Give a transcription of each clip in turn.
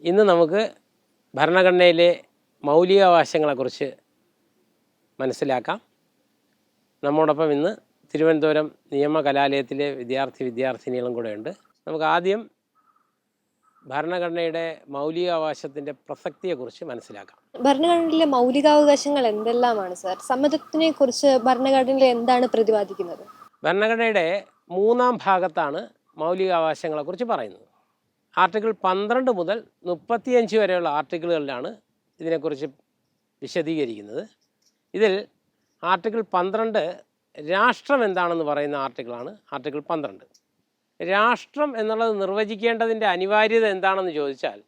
ഇന്ന് നമുക്ക് ഭരണഘടനയിലെ മൗലികാവകാശങ്ങളെക്കുറിച്ച് മനസ്സിലാക്കാം. നമ്മോടൊപ്പം ഇന്ന് തിരുവനന്തപുരം നിയമ കലാലയത്തിലെ വിദ്യാർത്ഥിനികളും കൂടെ ഉണ്ട്. നമുക്ക് ആദ്യം ഭരണഘടനയുടെ മൗലികാവകാശത്തിൻ്റെ പ്രസക്തിയെക്കുറിച്ച് മനസ്സിലാക്കാം. ഭരണഘടനയിലെ മൗലികാവകാശങ്ങൾ എന്തെല്ലാമാണ് സാർ? സമ്മതത്തിനെ കുറിച്ച് ഭരണഘടനയിൽ എന്താണ് പ്രതിപാദിക്കുന്നത്? ഭരണഘടനയുടെ 3-ാം ഭാഗത്താണ് മൗലികാവകാശങ്ങളെക്കുറിച്ച് പറയുന്നത്. ആർട്ടിക്കിൾ 12 മുതൽ 35 വരെയുള്ള ആർട്ടിക്കിളുകളിലാണ് ഇതിനെക്കുറിച്ച് വിശദീകരിക്കുന്നത്. ഇതിൽ ആർട്ടിക്കിൾ 12 രാഷ്ട്രം എന്താണെന്ന് പറയുന്ന ആർട്ടിക്കിളാണ് ആർട്ടിക്കിൾ 12. രാഷ്ട്രം എന്നുള്ളത് നിർവചിക്കേണ്ടതിൻ്റെ അനിവാര്യത എന്താണെന്ന് ചോദിച്ചാൽ,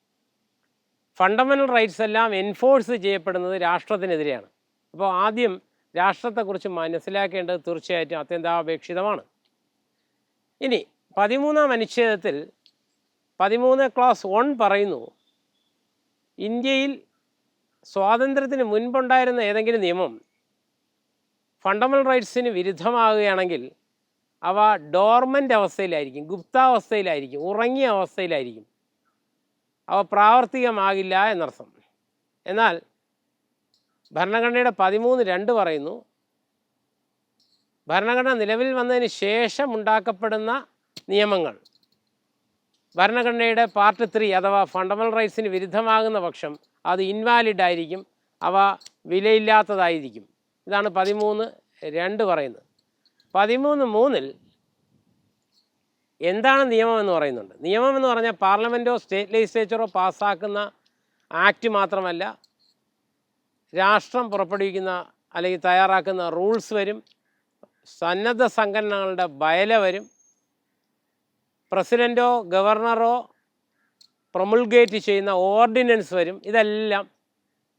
ഫണ്ടമെൻ്റൽ റൈറ്റ്സ് എല്ലാം എൻഫോഴ്സ് ചെയ്യപ്പെടുന്നത് രാഷ്ട്രത്തിനെതിരെയാണ്. അപ്പോൾ ആദ്യം രാഷ്ട്രത്തെക്കുറിച്ച് മനസ്സിലാക്കേണ്ടത് തീർച്ചയായിട്ടും അത്യന്താപേക്ഷിതമാണ്. ഇനി 13-ാം അനുച്ഛേദത്തിൽ 13 ക്ലാസ് 1 പറയുന്നു, ഇന്ത്യയിൽ സ്വാതന്ത്ര്യത്തിന് മുൻപുണ്ടായിരുന്ന ഏതെങ്കിലും നിയമം ഫണ്ടമെൻ്റൽ റൈറ്റ്സിന് വിരുദ്ധമാകുകയാണെങ്കിൽ അവ ഡോർമൻ്റ് അവസ്ഥയിലായിരിക്കും, ഗുപ്താവസ്ഥയിലായിരിക്കും, ഉറങ്ങിയ അവസ്ഥയിലായിരിക്കും, അവ പ്രാവർത്തികമാകില്ല എന്നർത്ഥം. എന്നാൽ ഭരണഘടനയുടെ 13(2) പറയുന്നു, ഭരണഘടന നിലവിൽ വന്നതിന് ശേഷം ഉണ്ടാക്കപ്പെടുന്ന നിയമങ്ങൾ ഭരണഘടനയുടെ പാർട്ട് 3 അഥവാ ഫണ്ടമെൻ്റൽ റൈറ്റ്സിന് വിരുദ്ധമാകുന്ന പക്ഷം അത് ഇൻവാലിഡ് ആയിരിക്കും, അവ വിലയില്ലാത്തതായിരിക്കും. ഇതാണ് 13(2) പറയുന്നത്. 13(3) എന്താണ് നിയമം എന്ന് പറയുന്നുണ്ട്. നിയമം എന്ന് പറഞ്ഞാൽ പാർലമെൻറ്റോ സ്റ്റേറ്റ് ലെജിസ്ലേച്ചറോ പാസ്സാക്കുന്ന ആക്ട് മാത്രമല്ല, രാഷ്ട്രം പുറപ്പെടുവിക്കുന്ന അല്ലെങ്കിൽ തയ്യാറാക്കുന്ന റൂൾസ് വരും, സന്നദ്ധ സംഘടനകളുടെ ബയല വരും, പ്രസിഡൻറ്റോ ഗവർണറോ പ്രൊമുൾഗേറ്റ് ചെയ്യുന്ന ഓർഡിനൻസ് വരും. ഇതെല്ലാം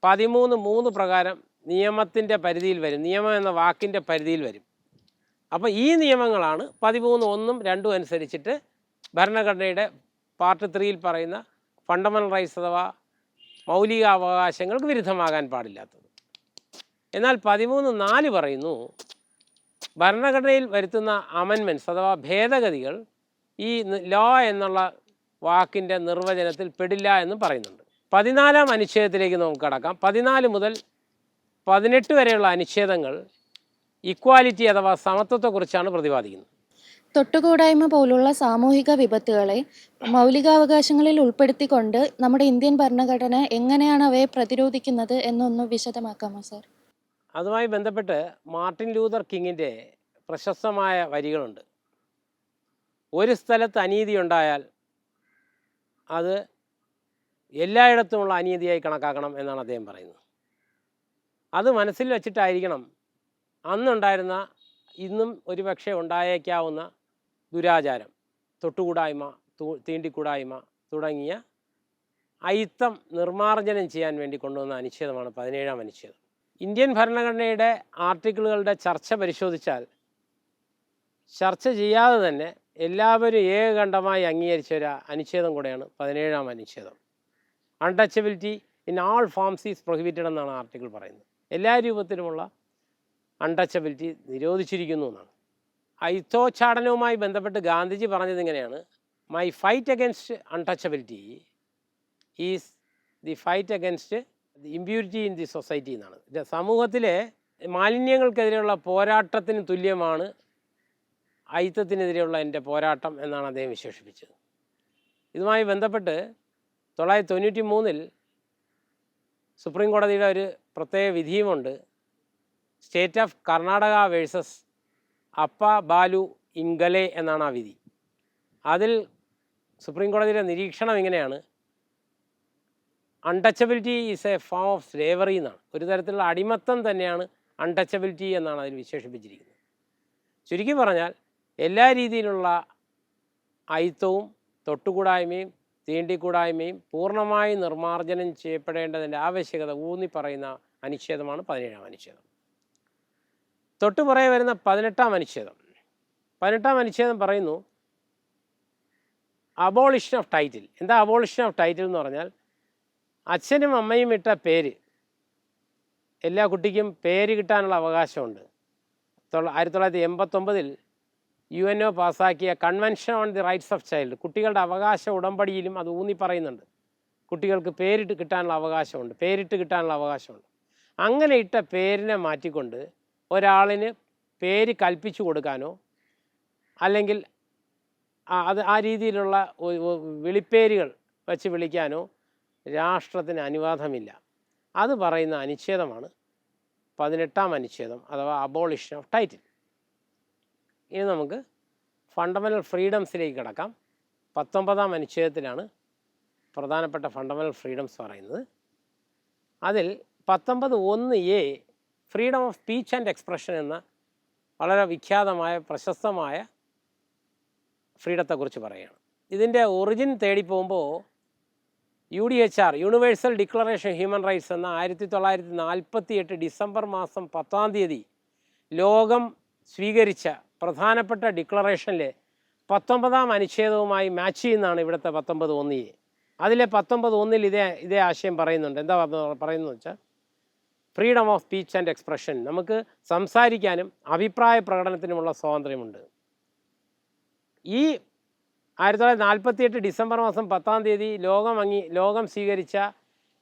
13(3) പ്രകാരം നിയമത്തിൻ്റെ പരിധിയിൽ വരും, നിയമം എന്ന വാക്കിൻ്റെ പരിധിയിൽ വരും. അപ്പോൾ ഈ നിയമങ്ങളാണ് 13(1) 2 അനുസരിച്ചിട്ട് ഭരണഘടനയുടെ പാർട്ട് 3 പറയുന്ന ഫണ്ടമെൻ്റൽ റൈറ്റ്സ് അഥവാ മൗലിക അവകാശങ്ങൾക്ക് വിരുദ്ധമാകാൻ പാടില്ലാത്തത്. എന്നാൽ 13(4) പറയുന്നു, ഭരണഘടനയിൽ വരുത്തുന്ന അമെൻമെൻറ്റ്സ് അഥവാ ഭേദഗതികൾ ഈ ലോ എന്നുള്ള വാക്കിൻ്റെ നിർവചനത്തിൽ പെടില്ല എന്നും പറയുന്നുണ്ട്. 14-ാം അനുച്ഛേദത്തിലേക്ക് നമുക്ക് കടക്കാം. 14 മുതൽ 18 വരെയുള്ള അനുച്ഛേദങ്ങൾ ഇക്വാലിറ്റി അഥവാ സമത്വത്തെക്കുറിച്ചാണ് പ്രതിപാദിക്കുന്നത്. തൊട്ടുകൂടായ്മ പോലുള്ള സാമൂഹിക വിപത്തുകളെ മൗലികാവകാശങ്ങളിൽ ഉൾപ്പെടുത്തിക്കൊണ്ട് നമ്മുടെ ഇന്ത്യൻ ഭരണഘടന എങ്ങനെയാണ് അവയെ പ്രതിരോധിക്കുന്നത് എന്നൊന്ന് വിശദമാക്കാമോ സാർ? അതുമായി ബന്ധപ്പെട്ട് മാർട്ടിൻ ലൂതർ കിങ്ങിൻ്റെ പ്രശസ്തമായ വരികളുണ്ട്. ഒരു സ്ഥലത്ത് അനീതി ഉണ്ടായാൽ അത് എല്ലായിടത്തുമുള്ള അനീതിയായി കണക്കാക്കണം എന്നാണ് അദ്ദേഹം പറയുന്നത്. അത് മനസ്സിൽ വച്ചിട്ടായിരിക്കണം അന്നുണ്ടായിരുന്ന, ഇന്നും ഒരുപക്ഷെ ഉണ്ടായേക്കാവുന്ന ദുരാചാരം, തൊട്ടുകൂടായ്മ, തീണ്ടിക്കൂടായ്മ തുടങ്ങിയ അയിത്തം നിർമ്മാർജ്ജനം ചെയ്യാൻ വേണ്ടി കൊണ്ടുവന്ന അനുച്ഛേദമാണ് 17-ാം അനുച്ഛേദം. ഇന്ത്യൻ ഭരണഘടനയുടെ ആർട്ടിക്കിളുകളുടെ ചർച്ച പരിശോധിച്ചാൽ ചർച്ച ചെയ്യാതെ തന്നെ എല്ലാവരും ഏകകണ്ഠമായി അംഗീകരിച്ച ഒരു അനുച്ഛേദം കൂടെയാണ് 17-ാം അനുച്ഛേദം. Untouchability in all forms is prohibited എന്നാണ് ആർട്ടിക്കിൾ പറയുന്നത്. എല്ലാ രൂപത്തിലുമുള്ള അൺടച്ചബിലിറ്റി നിരോധിച്ചിരിക്കുന്നു എന്നാണ്. അയിത്തോച്ചാടനവുമായി ബന്ധപ്പെട്ട് ഗാന്ധിജി പറഞ്ഞത് ഇങ്ങനെയാണ്, my fight against untouchability is the fight against the impurity in the society എന്നാണ്. സമൂഹത്തിലെ മാലിന്യങ്ങൾക്കെതിരെയുള്ള പോരാട്ടത്തിന് തുല്യമാണ് അയിത്തത്തിനെതിരെയുള്ള എൻ്റെ പോരാട്ടം എന്നാണ് അദ്ദേഹം വിശേഷിപ്പിച്ചത്. ഇതുമായി ബന്ധപ്പെട്ട് 1993 സുപ്രീം കോടതിയുടെ ഒരു പ്രത്യേക വിധിയുമുണ്ട്. സ്റ്റേറ്റ് ഓഫ് കർണാടക വേഴ്സസ് അപ്പ ബാലു ഇംഗലെ എന്നാണ് ആ വിധി. അതിൽ സുപ്രീം കോടതിയുടെ നിരീക്ഷണം ഇങ്ങനെയാണ്, untouchability is A form of slavery എന്നാണ്. ഒരു തരത്തിലുള്ള അടിമത്തം തന്നെയാണ് അൺടച്ചബിലിറ്റി എന്നാണ് അതിൽ വിശേഷിപ്പിച്ചിരിക്കുന്നത്. ചുരുക്കി പറഞ്ഞാൽ എല്ലാ രീതിയിലുള്ള അയിത്തവും തൊട്ടുകൂടായ്മയും തീണ്ടിക്കൂടായ്മയും പൂർണ്ണമായി നിർമ്മാർജ്ജനം ചെയ്യപ്പെടേണ്ടതിൻ്റെ ആവശ്യകത ഊന്നി പറയുന്ന അനുച്ഛേദമാണ് 17-ാം അനുച്ഛേദം. തൊട്ടുപുറകെ വരുന്ന 18-ാം അനുച്ഛേദം. 18-ാം അനുച്ഛേദം പറയുന്നു, അബോളിഷൻ ഓഫ് ടൈറ്റിൽ. എന്താ അബോളിഷൻ ഓഫ് ടൈറ്റിൽ എന്ന് പറഞ്ഞാൽ, അച്ഛനും അമ്മയും ഇട്ട പേര്, എല്ലാ കുട്ടിക്കും പേര് കിട്ടാനുള്ള അവകാശമുണ്ട്. 1989 UNO പാസ്സാക്കിയ convention on the rights of child, കുട്ടികളുടെ അവകാശ ഉടമ്പടിയിലും അത് ഊന്നി പറയുന്നുണ്ട്. കുട്ടികൾക്ക് പേരിട്ട് കിട്ടാനുള്ള അവകാശമുണ്ട്. അങ്ങനെ ഇട്ട പേരിനെ മാറ്റിക്കൊണ്ട് ഒരാളിന് പേര് കൽപ്പിച്ചു കൊടുക്കാനോ അല്ലെങ്കിൽ ആ രീതിയിലുള്ള വിളിപ്പേരുകൾ വച്ച് വിളിക്കാനോ രാഷ്ട്രത്തിന് അനുവാദമില്ല. അത് പറയുന്ന അനുച്ഛേദമാണ് 18-ാം അനുച്ഛേദം അഥവാ അബോളിഷൻ ഓഫ് ടൈറ്റിൽ. ഇനി നമുക്ക് ഫണ്ടമെൻ്റൽ ഫ്രീഡംസിലേക്ക് കിടക്കാം. 19-ാം അനുച്ഛേദത്തിലാണ് പ്രധാനപ്പെട്ട ഫണ്ടമെൻ്റൽ ഫ്രീഡംസ് പറയുന്നത്. അതിൽ 19(1)(a) freedom of speech and expression എന്ന വളരെ വിഖ്യാതമായ പ്രശസ്തമായ ഫ്രീഡത്തെക്കുറിച്ച് പറയുകയാണ്. ഇതിൻ്റെ ഒറിജിൻ തേടിപ്പോകുമ്പോൾ UDHR universal declaration human rights എന്ന 1948 ഡിസംബർ മാസം 10-ാം തീയതി ലോകം സ്വീകരിച്ച പ്രധാനപ്പെട്ട ഡിക്ലറേഷനിലെ 19-ാം അനുച്ഛേദവുമായി മാച്ച് ചെയ്യുന്നതാണ് ഇവിടുത്തെ 19(1)(a). അതിലെ 19(1)ൽ ഇതേ ആശയം പറയുന്നുണ്ട്. എന്താ പറയുന്നത് വെച്ചാൽ freedom of speech and expression, നമുക്ക് സംസാരിക്കാനും അഭിപ്രായ പ്രകടനത്തിനുമുള്ള സ്വാതന്ത്ര്യമുണ്ട്. ഈ 1948 ഡിസംബർ മാസം 10-ാം തീയതി ലോകം സ്വീകരിച്ച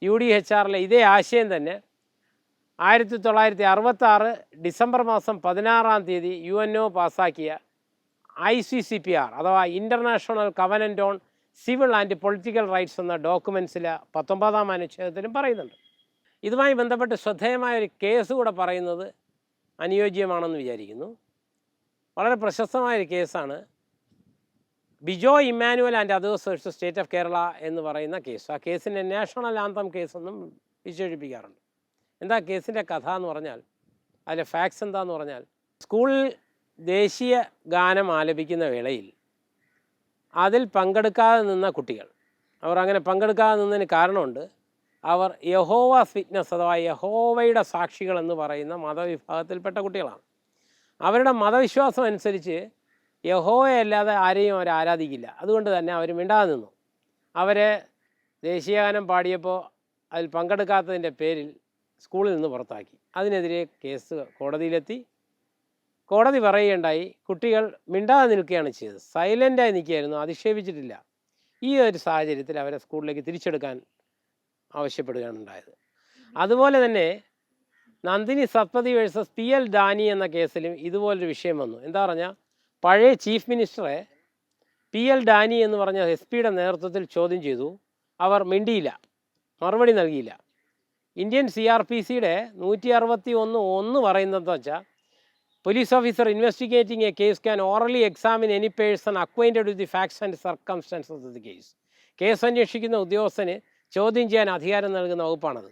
UDHRലെ ഇതേ ആശയം തന്നെ 1966 ഡിസംബർ മാസം 16-ാം തീയതി UNO പാസ്സാക്കിയ ICCPR അഥവാ international covenant on civil and political rights എന്ന ഡോക്യുമെൻറ്റ്സിലെ 19-ാം അനുച്ഛേദത്തിലും പറയുന്നുണ്ട്. ഇതുമായി ബന്ധപ്പെട്ട് ശ്രദ്ധേയമായൊരു കേസ് കൂടെ പറയുന്നത് അനുയോജ്യമാണെന്ന് വിചാരിക്കുന്നു. വളരെ പ്രശസ്തമായൊരു കേസാണ് Bijoy Emmanuel and others versus state of Kerala എന്ന് പറയുന്ന കേസ്. ആ കേസിനെ നാഷണൽ ആന്തം കേസെന്നും വിശേഷിപ്പിക്കാറുണ്ട്. എന്താ കേസിൻ്റെ കഥ എന്ന് പറഞ്ഞാൽ, അതിലെ ഫാക്ട്സ് എന്താന്ന് പറഞ്ഞാൽ, സ്കൂളിൽ ദേശീയ ഗാനം ആലപിക്കുന്ന വേളയിൽ അതിൽ പങ്കെടുക്കാതെ നിന്ന കുട്ടികൾ, അവർ അങ്ങനെ പങ്കെടുക്കാതെ നിന്നതിന് കാരണമുണ്ട്. അവർ യഹോവാസ് വിറ്റ്നസ് അഥവാ യഹോവയുടെ സാക്ഷികൾ എന്ന് പറയുന്ന മതവിഭാഗത്തിൽപ്പെട്ട കുട്ടികളാണ്. അവരുടെ മതവിശ്വാസം അനുസരിച്ച് യഹോവയല്ലാതെ ആരെയും അവർ ആരാധിക്കില്ല. അതുകൊണ്ട് തന്നെ അവർ മിണ്ടാതെ നിന്നു. അവരെ ദേശീയഗാനം പാടിയപ്പോൾ അതിൽ പങ്കെടുക്കാത്തതിൻ്റെ പേരിൽ സ്കൂളിൽ നിന്ന് പുറത്താക്കി. അതിനെതിരെ കേസ് കോടതിയിലെത്തി. കോടതി പറയുകയുണ്ടായി, കുട്ടികൾ മിണ്ടാതെ നിൽക്കുകയാണ് ചെയ്തത്, സൈലൻ്റായി നിൽക്കുകയായിരുന്നു, അധിക്ഷേപിച്ചിട്ടില്ല. ഈ ഒരു സാഹചര്യത്തിൽ അവരെ സ്കൂളിലേക്ക് തിരിച്ചെടുക്കാൻ ആവശ്യപ്പെടുകയാണ് ഉണ്ടായത്. അതുപോലെ തന്നെ നന്ദിനി സത്പതി വേഴ്സസ് PL ഡാനി എന്ന കേസിലും ഇതുപോലൊരു വിഷയം വന്നു. എന്താ പറഞ്ഞാൽ, പഴയ ചീഫ് മിനിസ്റ്ററെ PL ഡാനി എന്ന് പറഞ്ഞ SP-യുടെ നേതൃത്വത്തിൽ ചോദ്യം ചെയ്തു. അവർ മിണ്ടിയില്ല, മറുപടി നൽകിയില്ല. ഇന്ത്യൻ CRPCയുടെ 161(1) പറയുന്നതെന്ന് വെച്ചാൽ, police officer investigating a case can orally examine any person acquainted with the facts and circumstances of the case. Case അന്വേഷിക്കുന്ന ഉദ്യോഗസ്ഥന് ചോദ്യം ചെയ്യാൻ അധികാരം നൽകുന്ന വകുപ്പാണത്.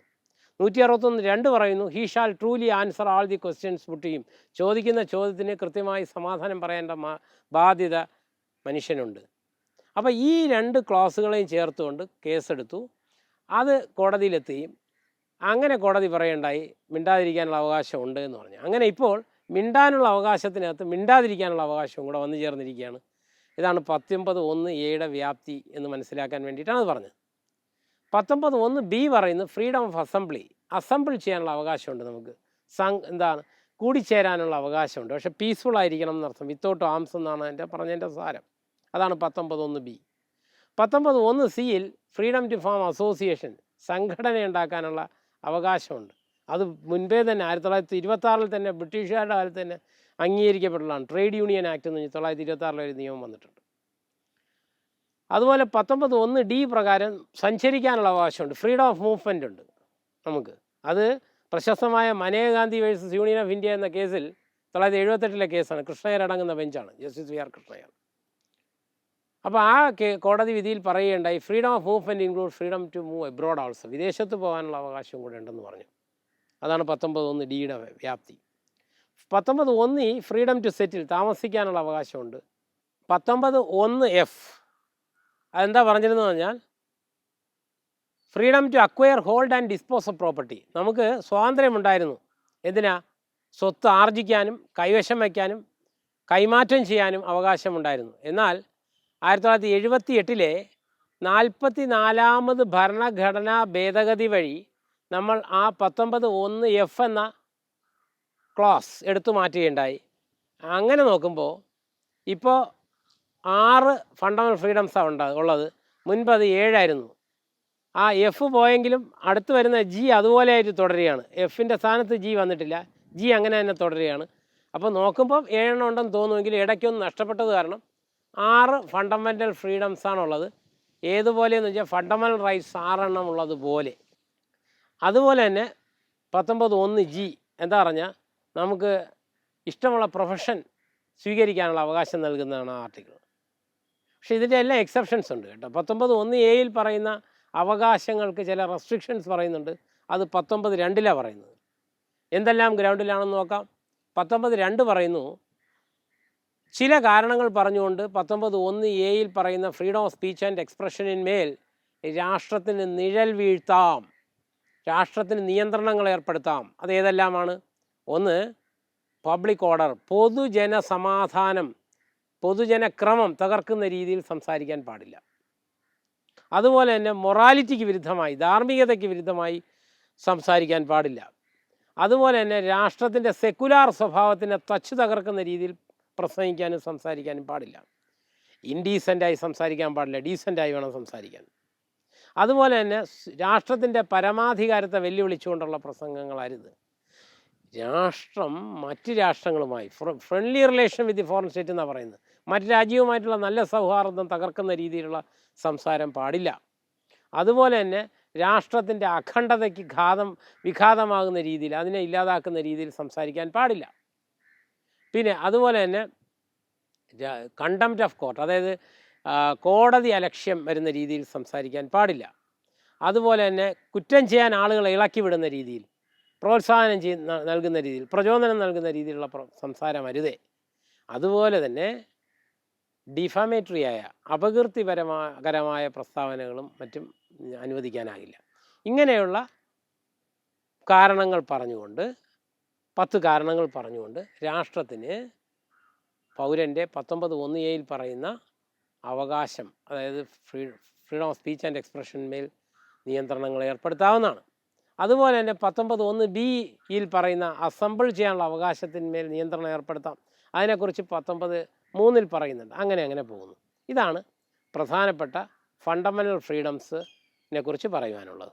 161(2) പറയുന്നു, he shall truly answer all the questions put ചെയ്യും. ചോദിക്കുന്ന ചോദ്യത്തിന് കൃത്യമായി സമാധാനം പറയേണ്ട ബാധ്യത മനുഷ്യനുണ്ട്. അപ്പോൾ ഈ 2 ക്ലോസുകളെയും ചേർത്തുകൊണ്ട് കേസെടുത്തു. അത് കോടതിയിലെത്തുകയും അങ്ങനെ കോടതി പറയേണ്ടായി മിണ്ടാതിരിക്കാനുള്ള അവകാശം ഉണ്ട് എന്ന് പറഞ്ഞു. അങ്ങനെ ഇപ്പോൾ മിണ്ടാനുള്ള അവകാശത്തിനകത്ത് മിണ്ടാതിരിക്കാനുള്ള അവകാശവും കൂടെ വന്നു ചേർന്നിരിക്കുകയാണ്. ഇതാണ് 19(1)(a)യുടെ വ്യാപ്തി എന്ന് മനസ്സിലാക്കാൻ വേണ്ടിയിട്ടാണ് അത് പറഞ്ഞത്. 19(1)(b) പറയുന്നത് ഫ്രീഡം ഓഫ് അസംബിൾ ചെയ്യാനുള്ള അവകാശമുണ്ട്. നമുക്ക് എന്താണ് കൂടിച്ചേരാനുള്ള അവകാശമുണ്ട്. പക്ഷേ പീസ്ഫുൾ ആയിരിക്കണം എന്നർത്ഥം. വിത്തൗട്ട് ആംസ് എന്നാണ് പറഞ്ഞതിൻ്റെ സാരം. അതാണ് 19(1)(b). 19(1)(c)യിൽ ഫ്രീഡം ടു ഫോം അസോസിയേഷൻ, സംഘടന ഉണ്ടാക്കാനുള്ള അവകാശമുണ്ട്. അത് മുൻപേ തന്നെ 1926 തന്നെ ബ്രിട്ടീഷുകാരുടെ കാലത്ത് തന്നെ അംഗീകരിക്കപ്പെട്ടുള്ളതാണ്. ട്രേഡ് യൂണിയൻ ആക്ട് എന്ന് 1926 ഒരു നിയമം വന്നിട്ടുണ്ട്. അതുപോലെ 19(1)(d) പ്രകാരം സഞ്ചരിക്കാനുള്ള അവകാശമുണ്ട്. ഫ്രീഡം ഓഫ് മൂവ്മെൻ്റ് ഉണ്ട് നമുക്ക്. അത് പ്രശസ്തമായ Maneka Gandhi versus union of India എന്ന കേസിൽ 1978 കേസാണ്. കൃഷ്ണയ്യർ അടങ്ങുന്ന ബെഞ്ചാണ്, ജസ്റ്റിസ് VR കൃഷ്ണയ്യർ. അപ്പോൾ ആ കോടതി വിധിയിൽ പറയുകയുണ്ടായി, freedom of movement include freedom to move abroad also, വിദേശത്ത് പോകാനുള്ള അവകാശം കൂടെ ഉണ്ടെന്ന് പറഞ്ഞു. അതാണ് 19(1)(d)യുടെ വ്യാപ്തി. 19(1)(e) ഫ്രീഡം ടു സെറ്റിൽ, താമസിക്കാനുള്ള അവകാശമുണ്ട്. 19(1)(f) അതെന്താ പറഞ്ഞിരുന്നത് പറഞ്ഞാൽ, freedom to acquire, hold and dispose of property. നമുക്ക് സ്വാതന്ത്ര്യമുണ്ടായിരുന്നു. എന്തിനാ? സ്വത്ത് ആർജിക്കാനും കൈവശം വയ്ക്കാനും കൈമാറ്റം ചെയ്യാനും അവകാശമുണ്ടായിരുന്നു. എന്നാൽ 1978 44ാമത് ഭരണഘടനാ ഭേദഗതി വഴി നമ്മൾ ആ 19(1)(f) എന്ന ക്ലോസ് എടുത്തു മാറ്റുകയുണ്ടായി. അങ്ങനെ നോക്കുമ്പോൾ ഇപ്പോൾ 6 ഫണ്ടമെൻ്റൽ ഫ്രീഡംസാണ് ഉള്ളത്. മുൻപ് അത് 7 ആയിരുന്നു. ആ എഫ് പോയെങ്കിലും അടുത്ത് വരുന്ന ജി അതുപോലെ ആയിട്ട് തുടരുകയാണ്. എഫിൻ്റെ സ്ഥാനത്ത് ജി വന്നിട്ടില്ല, ജി അങ്ങനെ തന്നെ തുടരുകയാണ്. അപ്പോൾ നോക്കുമ്പം 7 ഉണ്ടെന്ന് തോന്നുമെങ്കിൽ ഇടയ്ക്കൊന്ന് നഷ്ടപ്പെട്ടത് കാരണം 6 ഫണ്ടമെൻ്റൽ ഫ്രീഡംസാണുള്ളത്. ഏതുപോലെയെന്ന് വെച്ചാൽ ഫണ്ടമെൻ്റൽ റൈറ്റ്സ് 6 ഉള്ളതുപോലെ. അതുപോലെ തന്നെ 19(1)G എന്താ പറഞ്ഞാൽ നമുക്ക് ഇഷ്ടമുള്ള പ്രൊഫഷൻ സ്വീകരിക്കാനുള്ള അവകാശം നൽകുന്നതാണ് ആ ആർട്ടിക്കിൾ. പക്ഷേ ഇതിൻ്റെ എല്ലാം എക്സെപ്ഷൻസ് ഉണ്ട് കേട്ടോ. 19(1)A പറയുന്ന അവകാശങ്ങൾക്ക് ചില റെസ്ട്രിക്ഷൻസ് പറയുന്നുണ്ട്. അത് 19(2) പറയുന്നത്. എന്തെല്ലാം ഗ്രൗണ്ടിലാണെന്ന് നോക്കാം. 19(2) പറയുന്നു, ചില കാരണങ്ങൾ പറഞ്ഞുകൊണ്ട് 19(1)A പറയുന്ന ഫ്രീഡം ഓഫ് സ്പീച്ച് ആൻഡ് എക്സ്പ്രഷനിന്മേൽ രാഷ്ട്രത്തിന് നിഴൽ വീഴ്ത്താം, രാഷ്ട്രത്തിന് നിയന്ത്രണങ്ങൾ ഏർപ്പെടുത്താം. അത് ഏതെല്ലാമാണ്? ഒന്ന്, പബ്ലിക് ഓർഡർ, പൊതുജനസമാധാനം, പൊതുജനക്രമം തകർക്കുന്ന രീതിയിൽ സംസാരിക്കാൻ പാടില്ല. അതുപോലെ തന്നെ മൊറാലിറ്റിക്ക് വിരുദ്ധമായി, ധാർമ്മികതയ്ക്ക് വിരുദ്ധമായി സംസാരിക്കാൻ പാടില്ല. അതുപോലെ തന്നെ രാഷ്ട്രത്തിൻ്റെ സെക്കുലാർ സ്വഭാവത്തിനെ തച്ചു തകർക്കുന്ന രീതിയിൽ പ്രസംഗിക്കാനും സംസാരിക്കാനും പാടില്ല. ഇൻഡീസൻ്റായി സംസാരിക്കാൻ പാടില്ല, ഡീസൻ്റായി വേണം സംസാരിക്കാൻ. അതുപോലെ തന്നെ രാഷ്ട്രത്തിൻ്റെ പരമാധികാരത്തെ വെല്ലുവിളിച്ചുകൊണ്ടുള്ള പ്രസംഗങ്ങൾ അരുത്. രാഷ്ട്രം മറ്റ് രാഷ്ട്രങ്ങളുമായി friendly relation with the foreign state എന്നാണ് പറയുന്നത്. മറ്റ് രാജ്യവുമായിട്ടുള്ള നല്ല സൗഹാർദ്ദം തകർക്കുന്ന രീതിയിലുള്ള സംസാരം പാടില്ല. അതുപോലെ തന്നെ രാഷ്ട്രത്തിൻ്റെ അഖണ്ഡതയ്ക്ക് വിഘാതമാകുന്ന രീതിയിൽ, അതിനെ ഇല്ലാതാക്കുന്ന രീതിയിൽ സംസാരിക്കാൻ പാടില്ല. പിന്നെ അതുപോലെ തന്നെ കണ്ടംപ്റ്റ് ഓഫ് കോർട്ട്, അതായത് കോടതി അലക്ഷ്യം വരുന്ന രീതിയിൽ സംസാരിക്കാൻ പാടില്ല. അതുപോലെ തന്നെ കുറ്റം ചെയ്യാൻ ആളുകളെ ഇളക്കി വിടുന്ന രീതിയിൽ, പ്രോത്സാഹനം നൽകുന്ന രീതിയിൽ, പ്രചോദനം നൽകുന്ന രീതിയിലുള്ള സംസാരം അരുതേ. അതുപോലെ തന്നെ ഡിഫാമേറ്ററിയായ അപകീർത്തികരമായ പ്രസ്താവനകളും മറ്റും അനുവദിക്കാനാകില്ല. ഇങ്ങനെയുള്ള കാരണങ്ങൾ പറഞ്ഞുകൊണ്ട് 10 കാരണങ്ങൾ പറഞ്ഞുകൊണ്ട് രാഷ്ട്രത്തിന് പൗരൻ്റെ 19(1)A പറയുന്ന അവകാശം, അതായത് ഫ്രീഡം ഓഫ് സ്പീച്ച് ആൻഡ് എക്സ്പ്രഷന്മേൽ നിയന്ത്രണങ്ങൾ ഏർപ്പെടുത്താവുന്നതാണ്. അതുപോലെ തന്നെ 19(1)B പറയുന്ന അസംബിൾ ചെയ്യാനുള്ള അവകാശത്തിന്മേൽ നിയന്ത്രണം ഏർപ്പെടുത്താം. അതിനെക്കുറിച്ച് 19(3) പറയുന്നുണ്ട്. അങ്ങനെ പോകുന്നു. ഇതാണ് പ്രധാനപ്പെട്ട ഫണ്ടമെൻ്റൽ ഫ്രീഡംസിനെ കുറിച്ച് പറയുവാനുള്ളത്.